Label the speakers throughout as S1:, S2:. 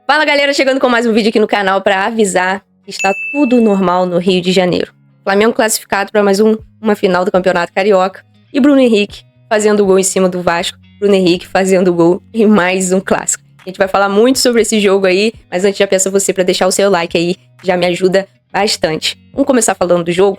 S1: Fala galera, chegando com mais um vídeo aqui no canal para avisar que está tudo normal no Rio de Janeiro. Flamengo classificado para mais uma final do Campeonato Carioca e Bruno Henrique fazendo gol em cima do Vasco. Bruno Henrique fazendo gol em mais um clássico. A gente vai falar muito sobre esse jogo aí, mas antes já peço a você para deixar o seu like aí, já me ajuda bastante. Vamos começar falando do jogo.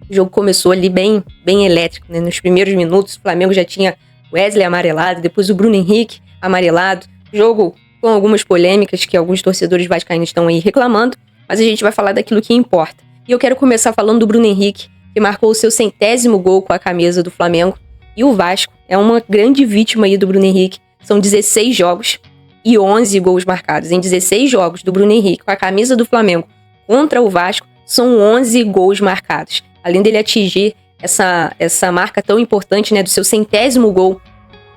S1: O jogo começou ali bem elétrico, né? Nos primeiros minutos o Flamengo já tinha Wesley amarelado, depois o Bruno Henrique amarelado. Jogo com algumas polêmicas que alguns torcedores vascaínos estão aí reclamando, mas a gente vai falar daquilo que importa. E eu quero começar falando do Bruno Henrique, que marcou o seu 100º gol com a camisa do Flamengo. E o Vasco é uma grande vítima aí do Bruno Henrique. São 16 jogos e 11 gols marcados. Em 16 jogos do Bruno Henrique com a camisa do Flamengo contra o Vasco, são 11 gols marcados. Além dele atingir essa marca tão importante, né, do seu 100º gol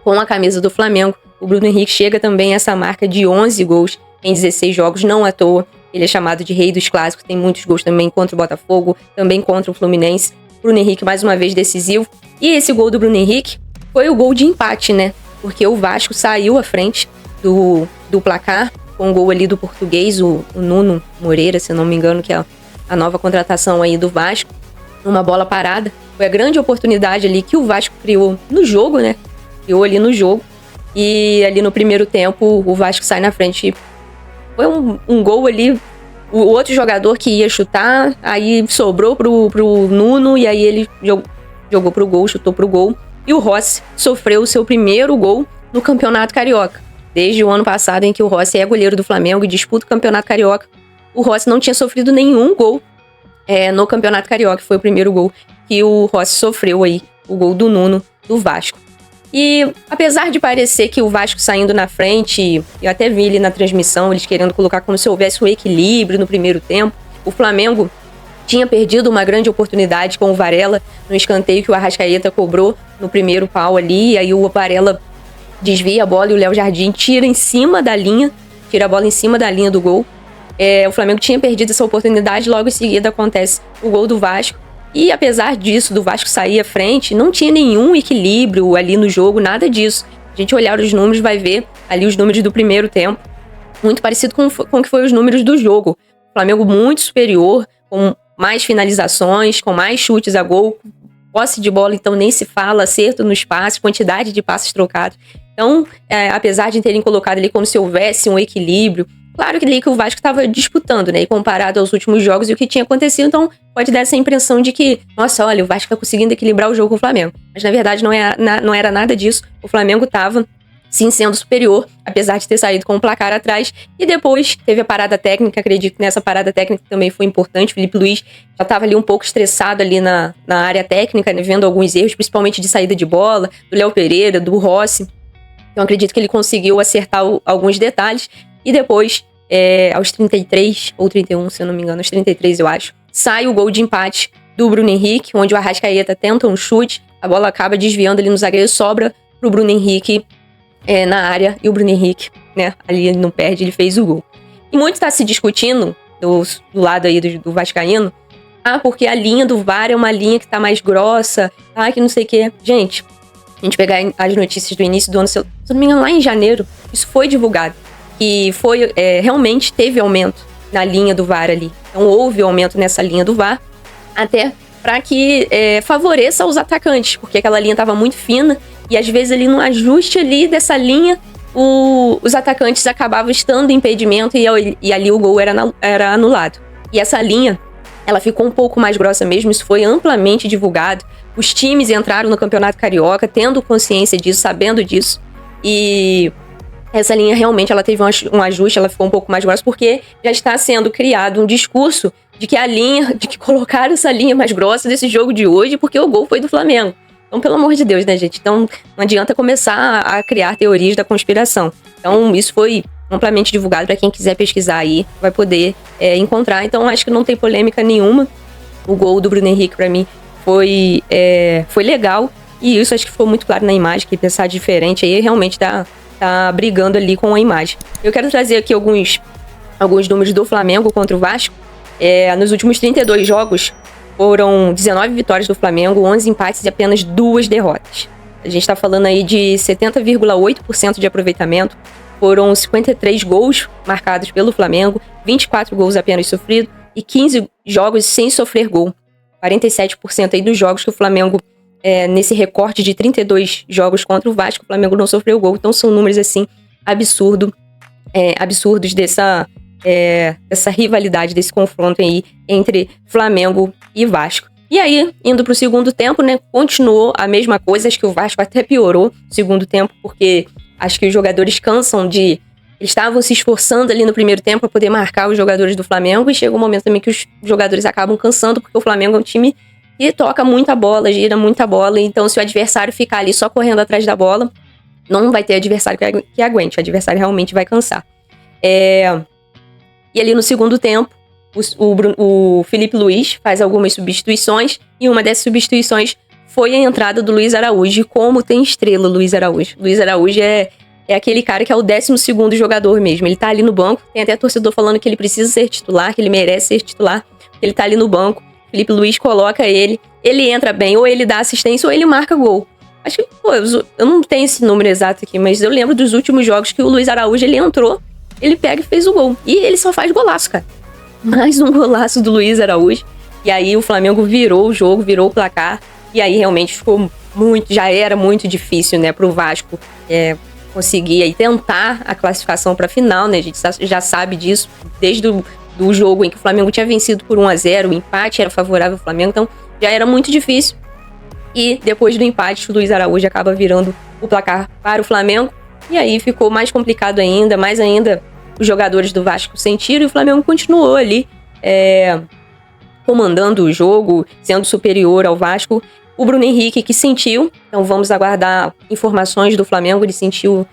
S1: com a camisa do Flamengo, o Bruno Henrique chega também a essa marca de 11 gols em 16 jogos, não à toa. Ele é chamado de rei dos clássicos, tem muitos gols também contra o Botafogo, também contra o Fluminense. Bruno Henrique mais uma vez decisivo. E esse gol do Bruno Henrique foi o gol de empate, né? Porque o Vasco saiu à frente do placar, com o gol ali do português, o Nuno Moreira, se eu não me engano, que é a nova contratação aí do Vasco. Uma bola parada. Foi a grande oportunidade ali que o Vasco criou no jogo, né? Criou ali no jogo. E ali no primeiro tempo, o Vasco sai na frente. Foi um gol ali. O outro jogador que ia chutar, aí sobrou pro Nuno, e aí ele jogou pro gol, chutou pro gol. E o Rossi sofreu o seu primeiro gol no Campeonato Carioca. Desde o ano passado, em que o Rossi é goleiro do Flamengo e disputa o Campeonato Carioca, o Rossi não tinha sofrido nenhum gol no Campeonato Carioca. Foi o primeiro gol que o Rossi sofreu aí, o gol do Nuno, do Vasco. E apesar de parecer que o Vasco saindo na frente, eu até vi ali na transmissão, eles querendo colocar como se houvesse um equilíbrio no primeiro tempo, o Flamengo tinha perdido uma grande oportunidade com o Varela no escanteio que o Arrascaeta cobrou no primeiro pau ali, e aí o Varela desvia a bola e o Léo Jardim tira a bola em cima da linha do gol. O Flamengo tinha perdido essa oportunidade, logo em seguida acontece o gol do Vasco. E apesar disso, do Vasco sair à frente, não tinha nenhum equilíbrio ali no jogo, nada disso. A gente olhar os números, vai ver ali os números do primeiro tempo, muito parecido com o que foi os números do jogo. O Flamengo muito superior, com mais finalizações, com mais chutes a gol, posse de bola, então nem se fala, acerto no espaço, quantidade de passes trocados. Então, apesar de terem colocado ali como se houvesse um equilíbrio, claro que ali que o Vasco estava disputando, né? E comparado aos últimos jogos e o que tinha acontecido, então pode dar essa impressão de que, nossa, olha, o Vasco está conseguindo equilibrar o jogo com o Flamengo. Mas na verdade não era nada disso. O Flamengo estava, sim, sendo superior, apesar de ter saído com o placar atrás. E depois teve a parada técnica, acredito que nessa parada técnica também foi importante. Felipe Luiz já estava ali um pouco estressado ali na área técnica, né? Vendo alguns erros, principalmente de saída de bola, do Léo Pereira, do Rossi. Então acredito que ele conseguiu acertar alguns detalhes. E depois, aos 33 ou 31, se eu não me engano, aos 33 eu acho, sai o gol de empate do Bruno Henrique, onde o Arrascaeta tenta um chute, a bola acaba desviando ali no zagueiro, sobra pro Bruno Henrique na área, e o Bruno Henrique, né, ali ele não perde, ele fez o gol. E muito está se discutindo do lado aí do vascaíno, porque a linha do VAR é uma linha que tá mais grossa, que não sei o quê. Gente, a gente pegar as notícias do início do ano, se eu não me engano, lá em janeiro, isso foi divulgado. E foi, realmente teve aumento na linha do VAR ali. Então houve aumento nessa linha do VAR, até para que favoreça os atacantes, porque aquela linha estava muito fina e às vezes ali no ajuste ali dessa linha, os atacantes acabavam estando em impedimento e ali o gol era anulado. E essa linha, ela ficou um pouco mais grossa mesmo, isso foi amplamente divulgado. Os times entraram no Campeonato Carioca tendo consciência disso, sabendo disso, e essa linha realmente ela teve um ajuste, ela ficou um pouco mais grossa, porque já está sendo criado um discurso de que colocaram essa linha mais grossa desse jogo de hoje porque o gol foi do Flamengo. Então, pelo amor de Deus, né, gente? Então, não adianta começar a criar teorias da conspiração. Então, isso foi amplamente divulgado para quem quiser pesquisar aí, vai poder encontrar. Então, acho que não tem polêmica nenhuma. O gol do Bruno Henrique, para mim, foi legal. E isso acho que ficou muito claro na imagem, que pensar diferente aí realmente tá brigando ali com a imagem. Eu quero trazer aqui alguns números do Flamengo contra o Vasco. Nos últimos 32 jogos, foram 19 vitórias do Flamengo, 11 empates e apenas 2 derrotas. A gente está falando aí de 70,8% de aproveitamento, foram 53 gols marcados pelo Flamengo, 24 gols apenas sofridos e 15 jogos sem sofrer gol. 47% aí dos jogos que o Flamengo, nesse recorte de 32 jogos contra o Vasco, o Flamengo não sofreu gol. Então são números assim absurdos dessa rivalidade, desse confronto aí entre Flamengo e Vasco. E aí, indo pro segundo tempo, né, continuou a mesma coisa. Acho que o Vasco até piorou no segundo tempo, porque acho que os jogadores cansam de... Eles estavam se esforçando ali no primeiro tempo para poder marcar os jogadores do Flamengo, e chega um momento também que os jogadores acabam cansando, porque o Flamengo é um time que toca muita bola, gira muita bola. Então, se o adversário ficar ali só correndo atrás da bola, não vai ter adversário que aguente. O adversário realmente vai cansar. E ali no segundo tempo, o Felipe Luiz faz algumas substituições, e uma dessas substituições foi a entrada do Luiz Araújo. E como tem estrela o Luiz Araújo. Luiz Araújo é aquele cara que é o 12º jogador mesmo. Ele tá ali no banco, tem até torcedor falando que ele precisa ser titular, que ele merece ser titular. Ele tá ali no banco, Felipe Luiz coloca ele entra bem, ou ele dá assistência ou ele marca gol. Acho que, eu não tenho esse número exato aqui, mas eu lembro dos últimos jogos que o Luiz Araújo, ele entrou, ele pega e fez o gol. E ele só faz golaço, cara. Mais um golaço do Luiz Araújo. E aí o Flamengo virou o jogo, virou o placar. E aí realmente ficou já era muito difícil, né, pro Vasco conseguir aí tentar a classificação pra final, né? A gente já sabe disso desde do jogo em que o Flamengo tinha vencido por 1-0, o empate era favorável ao Flamengo, então já era muito difícil. E depois do empate, o Luiz Araújo acaba virando o placar para o Flamengo. E aí ficou mais complicado ainda, mais ainda os jogadores do Vasco sentiram, e o Flamengo continuou ali comandando o jogo, sendo superior ao Vasco. O Bruno Henrique que sentiu, então vamos aguardar informações do Flamengo, ele sentiu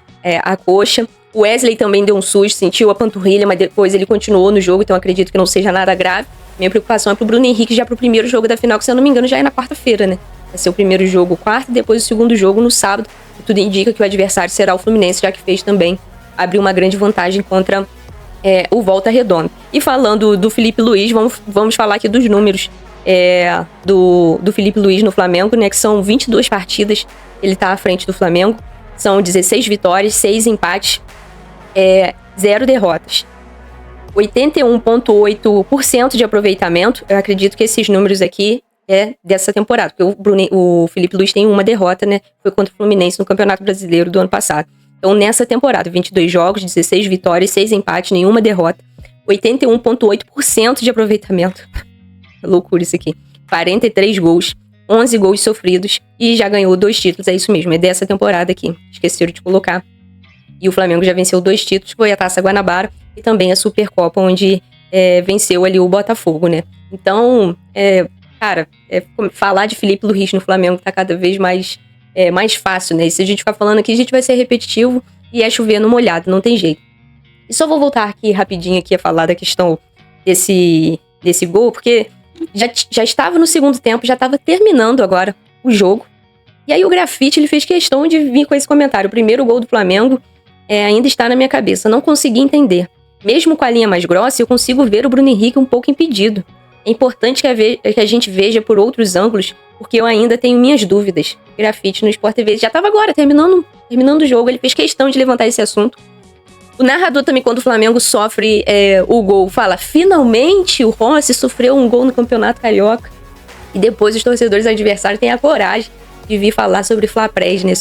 S1: a coxa. O Wesley também deu um susto, sentiu a panturrilha, mas depois ele continuou no jogo, então acredito que não seja nada grave. Minha preocupação é pro Bruno Henrique já pro primeiro jogo da final, que se eu não me engano já é na quarta-feira, né? Vai ser o primeiro jogo quarta e depois o segundo jogo no sábado. E tudo indica que o adversário será o Fluminense, já que fez também abrir uma grande vantagem contra o Volta Redonda. E falando do Felipe Luiz, vamos falar aqui dos números do Felipe Luiz no Flamengo, né? Que são 22 partidas, ele tá à frente do Flamengo. São 16 vitórias, 6 empates, 0 derrotas. 81,8% de aproveitamento. Eu acredito que esses números aqui dessa temporada, porque o Felipe Luiz tem uma derrota, né? Foi contra o Fluminense no Campeonato Brasileiro do ano passado. Então, nessa temporada, 22 jogos, 16 vitórias, 6 empates, nenhuma derrota. 81,8% de aproveitamento. Loucura isso aqui. 43 gols, 11 gols sofridos e já ganhou 2 títulos. É isso mesmo, é dessa temporada aqui. Esqueceram de colocar. E o Flamengo já venceu 2 títulos, foi a Taça Guanabara e também a Supercopa, onde venceu ali o Botafogo, né? Então, falar de Felipe Luiz no Flamengo tá cada vez mais fácil, né? E se a gente ficar falando aqui, a gente vai ser repetitivo e é chover no molhado, não tem jeito. E só vou voltar aqui rapidinho aqui a falar da questão desse gol, porque já estava no segundo tempo, já estava terminando agora o jogo. E aí o Grafite, ele fez questão de vir com esse comentário. O primeiro gol do Flamengo ainda está na minha cabeça. Não consegui entender. Mesmo com a linha mais grossa, eu consigo ver o Bruno Henrique um pouco impedido. É importante que a gente veja por outros ângulos, porque eu ainda tenho minhas dúvidas. Grafite no Sport TV. Já estava agora, terminando o jogo. Ele fez questão de levantar esse assunto. O narrador também, quando o Flamengo sofre o gol, fala: finalmente o Rossi sofreu um gol no Campeonato Carioca. E depois os torcedores adversários têm a coragem de vir falar sobre Fla-Pres, né?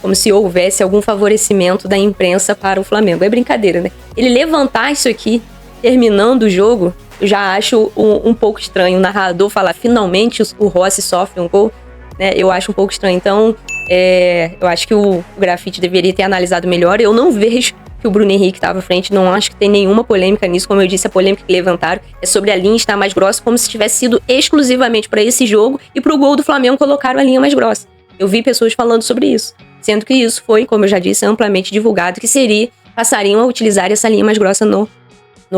S1: Como se houvesse algum favorecimento da imprensa para o Flamengo. É brincadeira, né? Ele levantar isso aqui, terminando o jogo, eu já acho um pouco estranho. O narrador falar: finalmente o Rossi sofre um gol, né? Eu acho um pouco estranho. Então, eu acho que o Grafite deveria ter analisado melhor. Eu não vejo que o Bruno Henrique estava à frente, não acho que tem nenhuma polêmica nisso. Como eu disse, a polêmica que levantaram é sobre a linha estar mais grossa, como se tivesse sido exclusivamente para esse jogo, e para o gol do Flamengo colocaram a linha mais grossa. Eu vi pessoas falando sobre isso, sendo que isso foi, como eu já disse, amplamente divulgado, que passariam a utilizar essa linha mais grossa no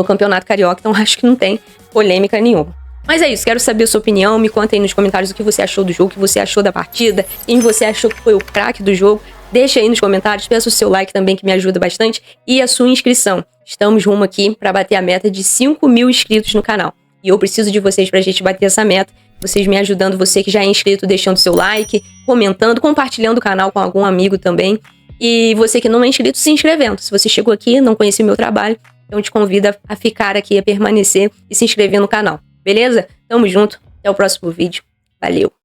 S1: Campeonato Carioca. Então acho que não tem polêmica nenhuma. Mas é isso, quero saber a sua opinião, me conta aí nos comentários o que você achou do jogo, o que você achou da partida, quem você achou que foi o craque do jogo. Deixa aí nos comentários, peço o seu like também, que me ajuda bastante, e a sua inscrição. Estamos rumo aqui para bater a meta de 5.000 inscritos no canal. E eu preciso de vocês para a gente bater essa meta. Vocês me ajudando, você que já é inscrito, deixando seu like, comentando, compartilhando o canal com algum amigo também. E você que não é inscrito, se inscrevendo. Se você chegou aqui e não conhecia o meu trabalho, então te convido a ficar aqui, a permanecer e se inscrever no canal. Beleza? Tamo junto. Até o próximo vídeo. Valeu!